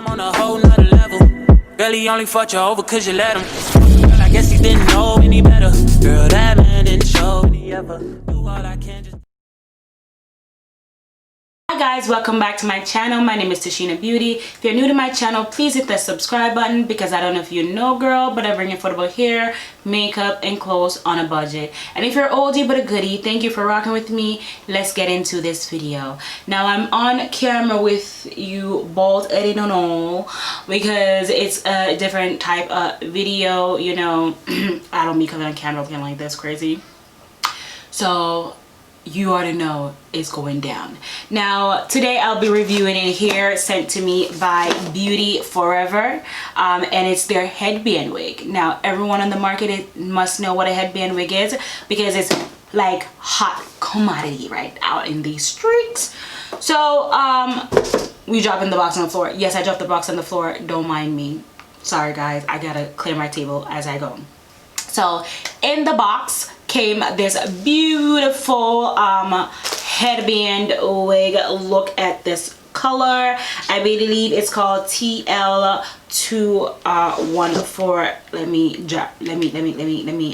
I'm on a whole nother level. Girl, he only fought you over cause you let him. Girl, I guess he didn't know any better. Girl, that man didn't show any ever. Do all I can just... Hi guys, welcome back to my channel. My name is Tashina Beauty. If you're new to my channel, please hit the subscribe button because I don't know if you know, girl, but I bring affordable hair, makeup, and clothes on a budget. And if you're oldie but a goodie, thank you for rocking with me. Let's get into this video. Now I'm on camera with you bald headed and all because it's a different type of video. You know, I don't be coming on camera looking like this crazy. So you already know it's going down. Now today I'll be reviewing a hair sent to me by Beautyforeverhair, and it's their headband wig. Now everyone on the market must know what a headband wig is because it's like hot commodity right out in these streets. So we dropping the box on the floor. Yes, I dropped the box on the floor, don't mind me. Sorry guys, I gotta clear my table as I go. So in the box came this beautiful headband wig. Look at this color. I believe it's called TL214. Let me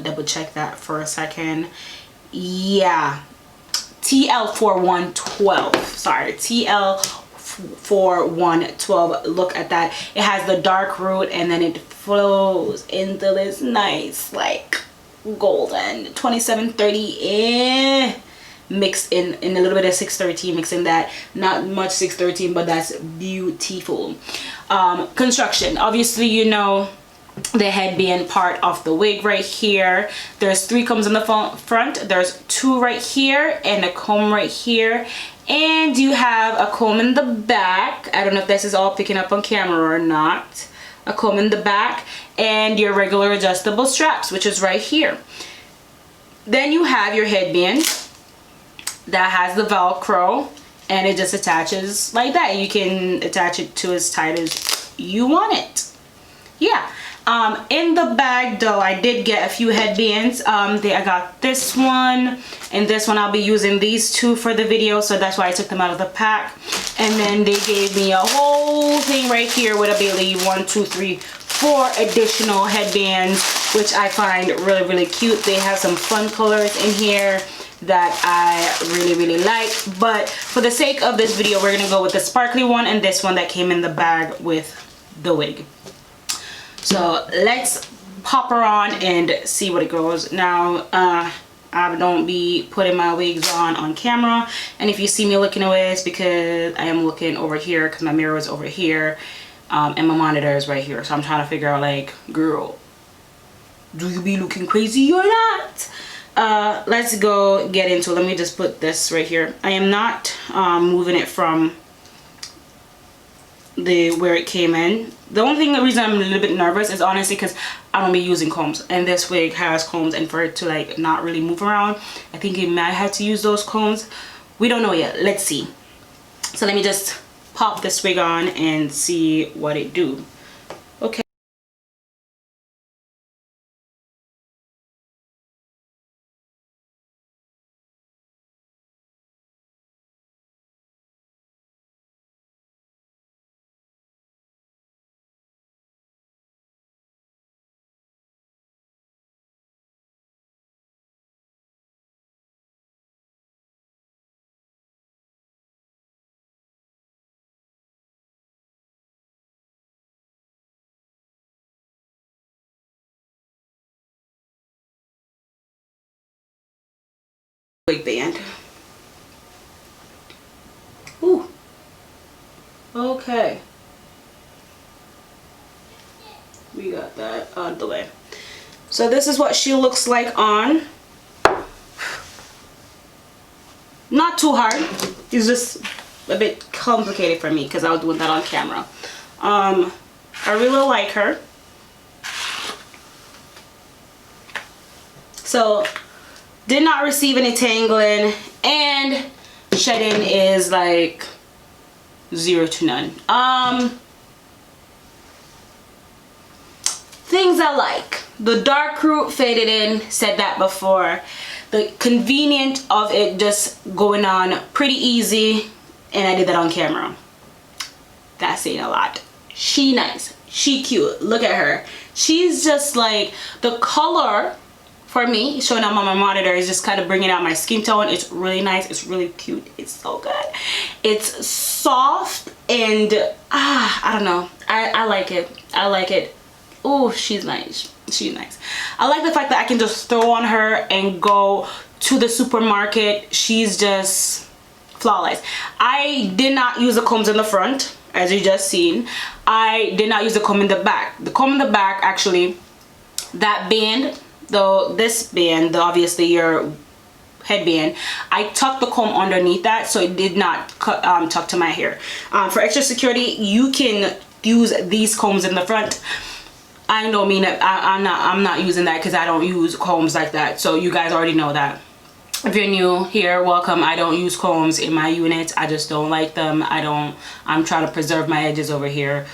double check that for a second. Yeah, TL4112. Sorry, TL4112. Look at that. It has the dark root and then it flows into this nice like golden 2730 mixed in a little bit of 613, mixing that, not much 613, but that's beautiful. Construction, obviously you know the headband part of the wig right here. There's 3 combs in the front, there's 2 right here and a comb right here, and you have a comb in the back. I don't know if this is all picking up on camera or not. A comb in the back and your regular adjustable straps, which is right here. Then you have your headband that has the Velcro and it just attaches like that. You can attach it to as tight as you want it. Yeah. In the bag though, I did get a few headbands. I got this one and this one. I'll be using these 2 for the video, so that's why I took them out of the pack. And then they gave me a whole thing right here with, I believe, 1, 2, 3, 4 additional headbands, which I find really cute. They have some fun colors in here that I really like, but for the sake of this video we're gonna go with the sparkly one and this one that came in the bag with the wig. So let's pop her on and see what it goes. Now I don't be putting my wigs on camera, and if you see me looking away, it's because I am looking over here because my mirror is over here and my monitor is right here. So I'm trying to figure out, like, girl, do you be looking crazy or not? Let's go get into it. Let me just put this right here. I am not moving it from where it came in. The reason I'm a little bit nervous is honestly because I don't be using combs, and this wig has combs, and for it to like not really move around, I think it might have to use those combs. We don't know yet. Let's see. So let me just pop this wig on and see what it do. Okay. Wig band. Ooh. Okay. We got that out of the way. So this is what she looks like on. Not too hard. It's just a bit complicated for me because I was doing that on camera. I really like her. So did not receive any tangling, and shedding is like 0 to none. Things I like: the dark root faded in, said that before. The convenience of it just going on pretty easy, and I did that on camera. That's saying a lot. She nice, she cute. Look at her. She's just like, the color for me showing up on my monitor is just kind of bringing out my skin tone. It's really nice, it's really cute, it's so good. It's soft and I don't know, I like it. I like it. Oh, she's nice, she's nice. I like the fact that I can just throw on her and go to the supermarket. She's just flawless. I did not use the combs in the front, as you just seen. I did not use the comb in the back. The comb in the back, actually, that band, though, this band, obviously your headband, I tucked the comb underneath that, so it did not tuck to my hair. For extra security, you can use these combs in the front. I don't mean that I'm not using that because I don't use combs like that, so you guys already know that. If you're new here, welcome. I don't use combs in my units. I just don't like them. I'm trying to preserve my edges over here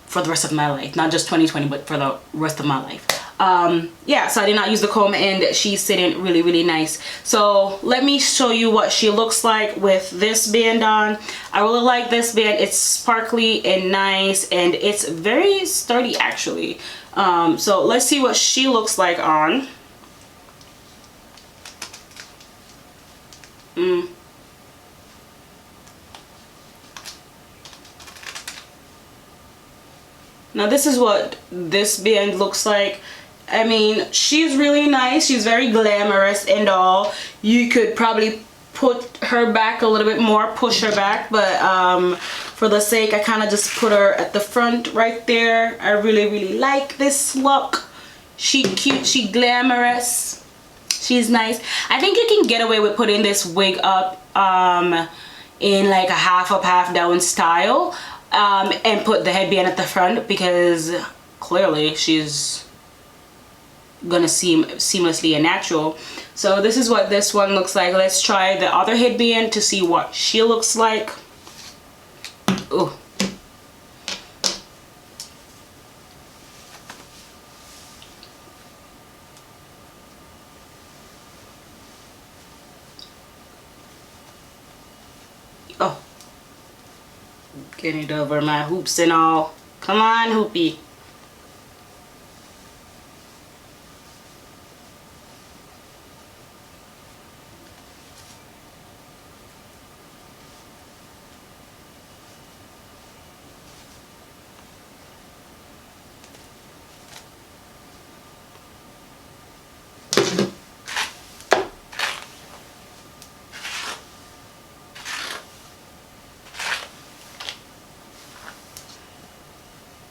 for the rest of my life, not just 2020, but for the rest of my life. Yeah, so I did not use the comb, and she's sitting really, really nice. So let me show you what she looks like with this band on. I really like this band. It's sparkly and nice, and it's very sturdy actually. So let's see what she looks like on. Now this is what this band looks like. I mean, she's really nice, she's very glamorous and all. You could probably put her back a little bit more, push her back, but for the sake, I kind of just put her at the front right there. I really, really like this look. She cute, she glamorous, she's nice. I think you can get away with putting this wig up in like a half up, half down style, and put the headband at the front, because clearly she's gonna seem seamlessly and natural. So this is what this one looks like. Let's try the other headband to see what she looks like. Ooh. Oh, getting it over my hoops and all. Come on, hoopy.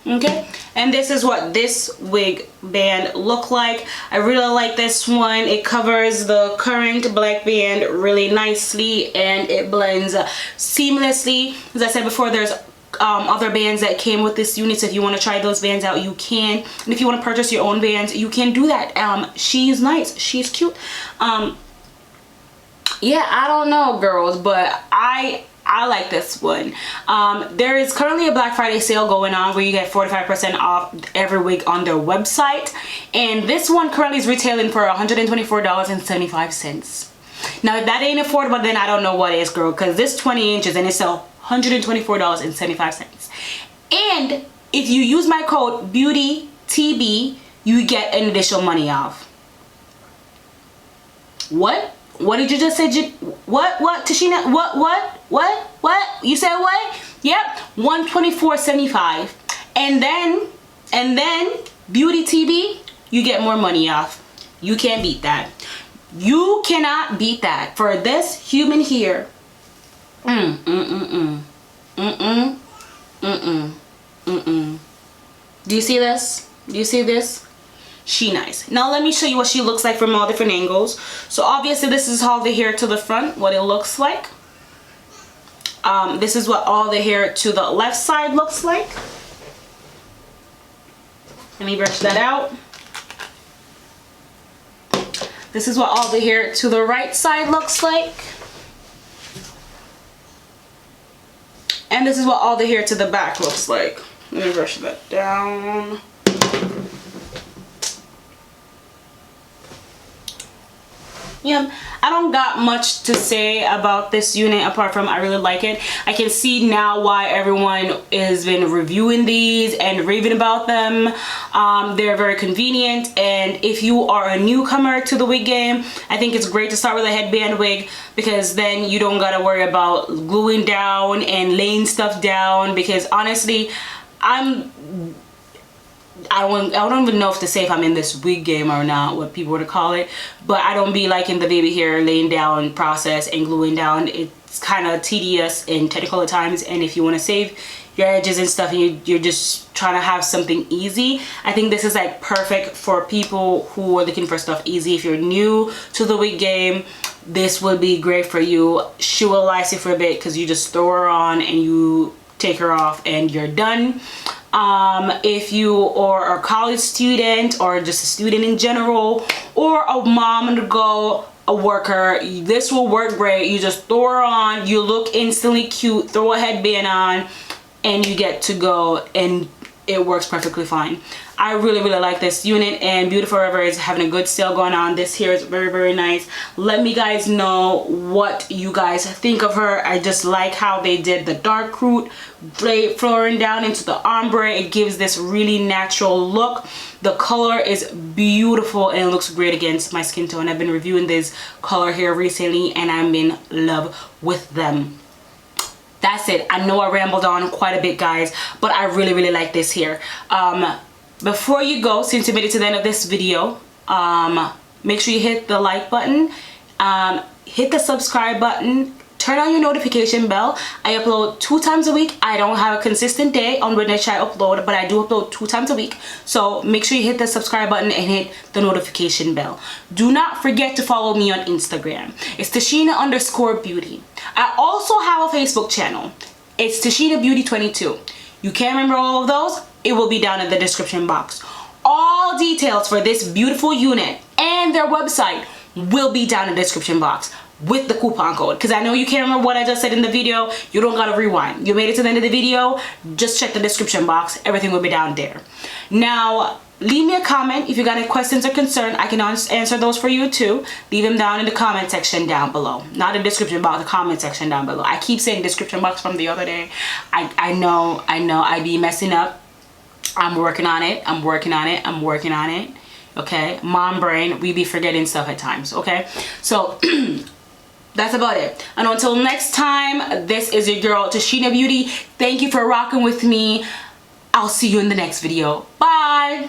Okay, and this is what this wig band look like. I really like this one. It covers the current black band really nicely, and it blends seamlessly. As I said before, there's other bands that came with this unit, so if you want to try those bands out, you can. And if you want to purchase your own bands, you can do that. She's nice, she's cute. Yeah, I don't know, girls, but I like this one. There is currently a Black Friday sale going on where you get 45% off every wig on their website, and this one currently is retailing for $124.75. Now if that ain't affordable, then I don't know what is, girl, because this 20 inches and it's $124.75. And if you use my code BEAUTYTB, you get an additional money off. What did you just say? What Tashina? What you said? What? Yep, $124.75. and then BeautyTB, you get more money off. You can't beat that. You cannot beat that for this human here. Do you see this? Do you see this? She nice. Now let me show you what she looks like from all different angles. So obviously this is all the hair to the front, what it looks like. This is what all the hair to the left side looks like. Let me brush that out. This is what all the hair to the right side looks like. And this is what all the hair to the back looks like. Let me brush that down. yeah, I don't got much to say about this unit apart from I really like it. I can see now why everyone has been reviewing these and raving about them. They're very convenient, and if you are a newcomer to the wig game, I think it's great to start with a headband wig, because then you don't gotta worry about gluing down and laying stuff down, because honestly I don't even know if to say if I'm in this wig game or not, what people would call it, but I don't be liking the baby hair laying down process and gluing down. It's kind of tedious and technical at times, and if you want to save your edges and stuff and you're just trying to have something easy, I think this is like perfect for people who are looking for stuff easy. If you're new to the wig game, this will be great for you. She will last you for a bit because you just throw her on and you take her off and you're done. If you are a college student or just a student in general, or a mom on the go, a worker, this will work great. You just throw her on, you look instantly cute, throw a headband on, and you get to go, and it works perfectly fine. I really like this unit, and Beautyforeverhair is having a good sale going on. This here is very nice. Let me guys know what you guys think of her. I just like how they did the dark root flowing down into the ombre. It gives this really natural look. The color is beautiful and it looks great against my skin tone. I've been reviewing this color here recently and I'm in love with them. That's it. I know I rambled on quite a bit, guys, but I really like this here. Before you go, since you made it to the end of this video, make sure you hit the like button, hit the subscribe button, turn on your notification bell. I upload 2 times a week. I don't have a consistent day on which I upload, but I do upload 2 times a week. So make sure you hit the subscribe button and hit the notification bell. Do not forget to follow me on Instagram. It's Tashina_Beauty. I also have a Facebook channel. It's Tashina Beauty 22. You can't remember all of those? It will be down in the description box. All details for this beautiful unit and their website will be down in the description box with the coupon code, because I know you can't remember what I just said in the video. You don't gotta rewind. You made it to the end of the video, just check the description box. Everything will be down there. Now leave me a comment if you got any questions or concern. I can answer those for you too. Leave them down in the comment section down below. Not the description box, the comment section down below. I keep saying description box from the other day. I know I be messing up. I'm working on it. I'm working on it. Okay, mom brain, we be forgetting stuff at times. Okay, so that's about it. And until next time, this is your girl Tashina Beauty. Thank you for rocking with me. I'll see you in the next video. Bye.